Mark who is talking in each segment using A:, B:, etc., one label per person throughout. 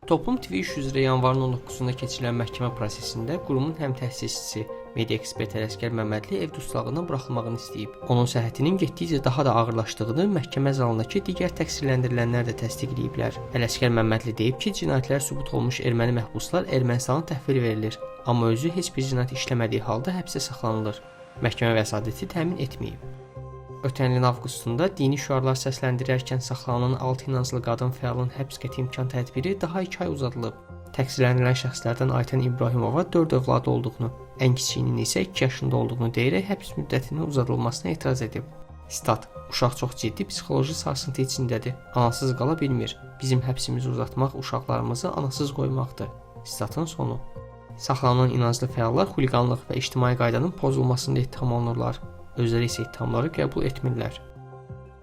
A: Toplum TV iş üzrə yanvarın 19-da keçirilən məhkəmə prosesində qurumun həm təsisçisi, media ekspert Ələsgər Məmmədli ev dustaqlığından buraxılmağını istəyib. Onun səhhətinin getdikcə daha da ağırlaşdığını məhkəmə zalındakı digər təqsirləndirilənlər də təsdiqləyiblər. Ələsgər Məmmədli deyib ki, cinayətlər sübut olmuş erməni məhbuslar Ermənistana təhvil verilir, amma özü heç bir cinayət işləmədiyi halda həbsə saxlanılır. Məhkəmə vəsadəti təmin etməyib. Ötən ilin avqustunda dini şüarlar səsləndirərkən saxlanılan 6 inanclı qadın fəalın həbs qəti imkan tədbiri daha 2 ay uzadılıb. Təqsirləndirilən şəxslərdən Aytən İbrahimova 4 övladı olduğunu, ən kiçiyinin isə 2 yaşında olduğunu deyərək həbs müddətinin uzadılmasına etiraz edib. Stat: Uşaq çox ciddi psixoloji sarsıntı içindədir. Anasız qala bilmir. Bizim həbsimizi uzatmaq uşaqlarımızı anasız qoymaqdır. Statın sonu. Saxlanılan inanclı fəallar xuliqanlıq və ictimai qaydanın pozulmasında ittiham olunurlar. Özləri isə ittihamları qəbul etmirlər.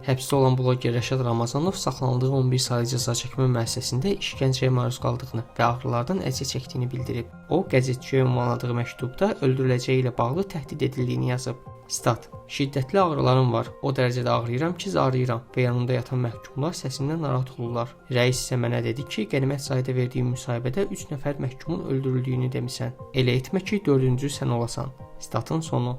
A: Həbsdə olan bloger Rəşad Ramazanov saxlanıldığı 11 saylı cəza çəkmə müəssisəsində işgəncəyə məruz qaldığını və ağrılardan əziyyət çəkdiyini bildirib. O, qəzetçiyə ünvanladığı məktubda öldürüləcəyi ilə bağlı təhdid edildiyini yazıb. Stat: Şiddətli ağrılarım var. O dərəcədə ağrıyıram ki, zarıyıram və yanımda yatan məhkumlar səsimdən narahat olurlar. Rəis isə mənə dedi ki, qənimət sayda verdiyim müsahibədə 3 nəfər məhkumun öldürüldüyünü demisən. Elə etmə ki, 4-cü sən olasan. Statın sonu.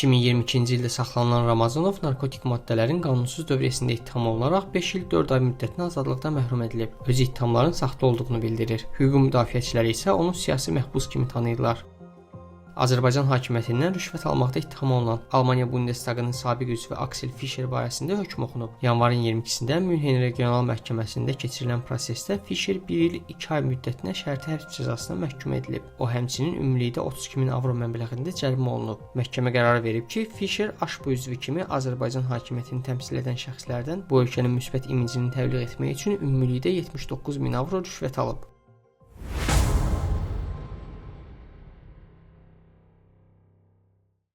A: 2022-ci ildə saxlanılan Ramazanov narkotik maddələrin qanunsuz dövriyyəsində ittiham olunaraq 5 il 4 ay müddətinə azadlıqdan məhrum edilib. Özü ittihamların saxta olduğunu bildirir. Hüquq müdafiəçiləri isə onu siyasi məhbus kimi tanıyırlar. Azərbaycan hakimiyyətindən rüşvət almaqda ittiham olunan Almaniya Bundestagının sabiq üzvü Aksel Fischer barəsində hökm oxunub. Yanvarın 22-sində Münhen Regional Məhkəməsində keçirilən prosesdə Fischer 1 il 2 ay müddətinə şərti həbs cəzasına məhkum edilib. O həmçinin ümumilikdə 32.000 avro məbləğində cərimə olunub. Məhkəmə qərar verib ki, Fischer AŞBO üzvü kimi Azərbaycan hakimiyyətini təmsil edən şəxslərdən bu ölkənin müsbət imicini təbliğ etmək üçün ümumilikdə 79.000 avro rüşvət alıb.